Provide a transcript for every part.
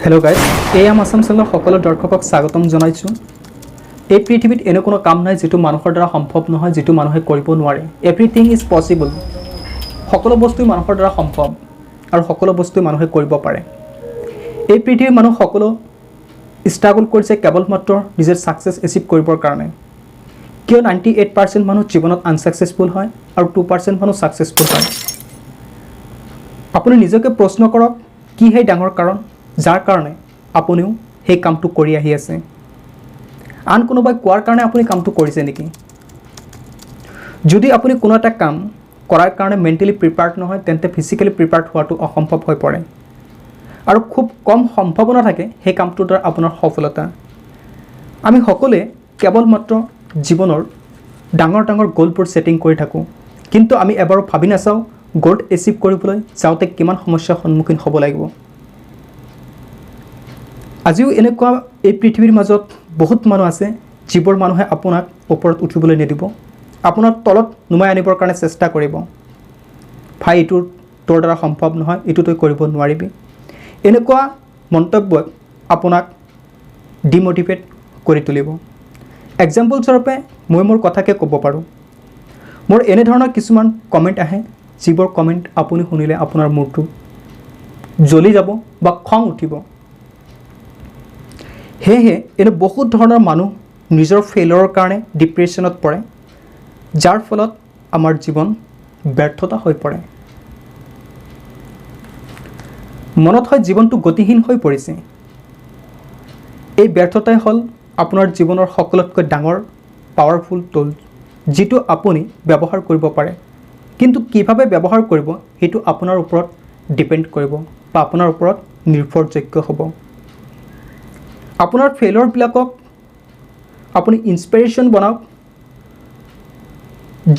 Hello guys am Assam channel सकलो दर्शকক स्वागतम जनाइছোঁ। এই পৃথিৱীত এনে কোনো কাম নাই যেটো মানুহৰ দ্বাৰা সম্ভৱ নহয়, যেটো মানুহে কৰিব নোৱাৰে। Everything is possible. সকলো বস্তু মানুহৰ দ্বাৰা সম্ভৱ আৰু সকলো বস্তু মানুহে কৰিব পাৰে। এই পৃথিৱীৰ মানুহ সকলো ষ্ট্ৰাগল কৰিছে কেৱল মাত্ৰ নিজৰ সাকসেস এচিভ কৰিবৰ কাৰণে। কিয় 98% মানুহ জীৱনত আনসাকসেসফুল হয় আৰু 2% মানুহ সাকসেসফুল হয়। আপুনি নিজকে প্ৰশ্ন কৰক কি হে ডাঙৰ কাৰণ যাৰ কাৰণে আপুনিও সেই কামটো কৰি আহি আছে। আন কোনোবাই কোৱাৰ কাৰণে আপুনি কামটো কৰিছে নেকি? যদি আপুনি কোনো এটা কাম কৰাৰ কাৰণে মেন্টালি প্ৰিপেয়াৰ্ড নহয় তেন্তে ফিজিক্যালি প্ৰিপেয়াৰ্ড হোৱাটো অসম্ভৱ হৈ পৰে আৰু খুব কম সম্ভাৱনা থাকে সেই কামটোৰ দ্বাৰা আপোনাৰ সফলতা। আমি সকলোৱে কেৱল মাত্ৰ জীৱনৰ ডাঙৰ ডাঙৰ গোলবোৰ সেটিং কৰি থাকোঁ, কিন্তু আমি এবাৰো ভাবি নাচাওঁ গোল এচিভ কৰিবলৈ যাওঁতে কিমান সমস্যাৰ সন্মুখীন হ'ব লাগিব। আজিও এনেকুৱা এই পৃথিৱীৰ মাজত বহুত মানুহ আছে যিবোৰ মানুহে আপোনাক ওপৰত উঠিবলৈ নিদিব, আপোনাৰ তলত নুমাই আনিবৰ কাৰণে চেষ্টা কৰিব। ভাই এইটো তোৰ দ্বাৰা সম্ভৱ নহয়, এইটো তই কৰিব নোৱাৰিবি। এনেকুৱা মন্তব্যই আপোনাক ডিমোটিভেট কৰি তুলিব। এক্সাম্পল স্বৰূপে মই মোৰ কথাকে ক'ব পাৰোঁ। মোৰ এনে ধৰণৰ কিছুমান কমেণ্ট আহে যিবোৰ কমেণ্ট আপুনি শুনিলে আপোনাৰ মূৰটো জ্বলি যাব বা খং উঠিব। সেয়েহে এনে বহুত ধৰণৰ মানুহ নিজৰ ফেইলৰৰ কাৰণে ডিপ্ৰেশ্যনত পৰে, যাৰ ফলত আমাৰ জীৱন ব্যৰ্থতা হৈ পৰে। মনত হয় জীৱনটো গতিহীন হৈ পৰিছে। এই ব্যৰ্থতাই হ'ল আপোনাৰ জীৱনৰ সকলোতকৈ ডাঙৰ পাৱাৰফুল টুল, যিটো আপুনি ব্যৱহাৰ কৰিব পাৰে, কিন্তু কিভাৱে ব্যৱহাৰ কৰিব সেইটো আপোনাৰ ওপৰত ডিপেণ্ড কৰিব বা আপোনাৰ ওপৰত নিৰ্ভৰযোগ্য হ'ব। আপোনাৰ ফেইলৰবিলাকক আপুনি ইনস্পিৰেশ্যন বনাওক।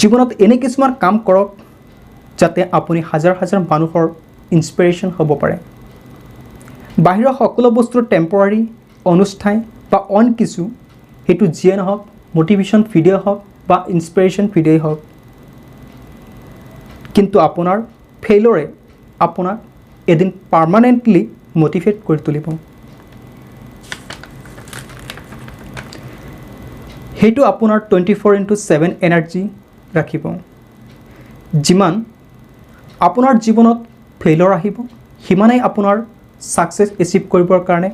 জীৱনত এনে কিছুমান কাম কৰক যাতে আপুনি হাজাৰ হাজাৰ মানুহৰ ইনস্পিৰেশ্যন হ'ব পাৰে। বাহিৰৰ সকলো বস্তুৰ টেম্পৰাৰী অনস্থায়ী বা অন কিছু, সেইটো যিয়ে নহওক, মটিভেশ্যন ভিডিঅ' হওক বা ইনস্পিৰেশ্যন ভিডিঅ'ই হওক, কিন্তু আপোনাৰ ফেইলৰে আপোনাক এদিন পাৰ্মানেণ্টলি মটিভেট কৰি তুলিব। সেইটো আপোনাৰ 24/7 এনাৰ্জি ৰাখিব। যিমান আপোনাৰ জীৱনত ফেইলৰ আহিব সিমানেই আপোনাৰ সাকসেস এচিভ কৰিবৰ কাৰণে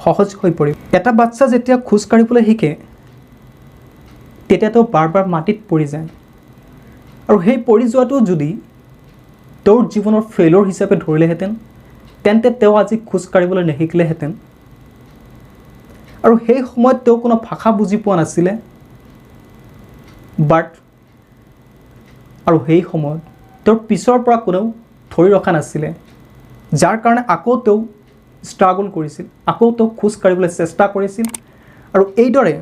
সহজ হৈ পৰিব। এটা বাচ্চা যেতিয়া খোজ কাঢ়িবলৈ শিকে তেতিয়া তেওঁ বাৰ বাৰ মাটিত পৰি যায়, আৰু সেই পৰি যোৱাটো যদি তেওঁৰ জীৱনৰ ফেইলৰ হিচাপে ধৰিলেহেঁতেন তেন্তে তেওঁ আজি খোজ কাঢ়িবলৈ নিশিকিলেহেঁতেন। আৰু সেই সময়ত তেওঁ কোনো ভাষা বুজি পোৱা নাছিলে, বাট আৰু সেই সময়ত তেওঁৰ পিছৰ পৰা কোনেও ধৰি ৰখা নাছিলে, যাৰ কাৰণে আকৌ তেওঁ ষ্ট্ৰাগল কৰিছিল, আকৌ তেওঁ খোজ কাঢ়িবলৈ চেষ্টা কৰিছিল, আৰু এইদৰে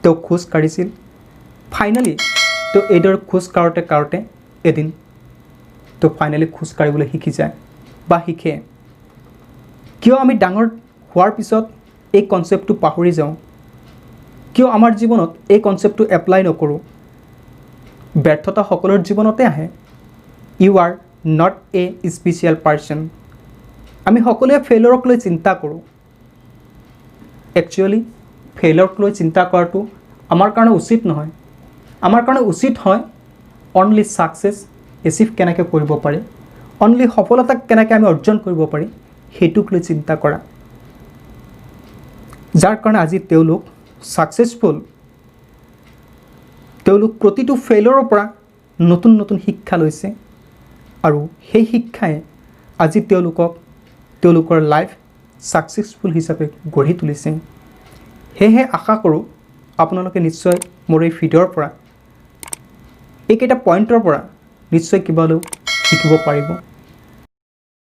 তেওঁ খোজ কাঢ়িছিল। ফাইনেলি তেওঁ এইদৰে খোজ কাঢ়োঁতে কাঢ়োঁতে এদিন তেওঁ ফাইনেলি খোজ কাঢ়িবলৈ শিকি যায় বা শিকে। কিয় আমি ডাঙৰ হোৱাৰ পিছত এই কনচেপ্টটো পাহৰি যাওঁ? কিয় আমাৰ জীৱনত এই কনচেপ্টটো এপ্লাই নকৰোঁ? ব্যৰ্থতা সকলোৰ জীৱনতে আহে। You are not a special person. আমি সকলোৱে ফেইলৰক লৈ চিন্তা কৰোঁ। একচুৱেলি ফেইলৰক লৈ চিন্তা কৰাটো আমাৰ কাৰণে উচিত নহয়। আমাৰ কাৰণে উচিত হয় অনলি সাকসেস এচিভ কেনেকৈ কৰিব পাৰি, অনলি সফলতাক কেনেকৈ আমি অৰ্জন কৰিব পাৰি সেইটোক লৈ চিন্তা কৰা, যাৰ কাৰণে আজি তেওঁলোক সাকসেসফুল। তেওঁলোক প্ৰতিটো ফেইলৰৰ পৰা নতুন নতুন শিক্ষা লৈছে, আৰু সেই শিক্ষাই আজি তেওঁলোকক তেওঁলোকৰ লাইফ সাকসেসফুল হিচাপে গঢ়ি তুলিছে। সেয়েহে আশা কৰোঁ আপোনালোকে নিশ্চয় মোৰ এই ভিডিঅ'ৰ পৰা এইকেইটা পইণ্টৰ পৰা নিশ্চয় কিবা হ'লেও শিকিব পাৰিব।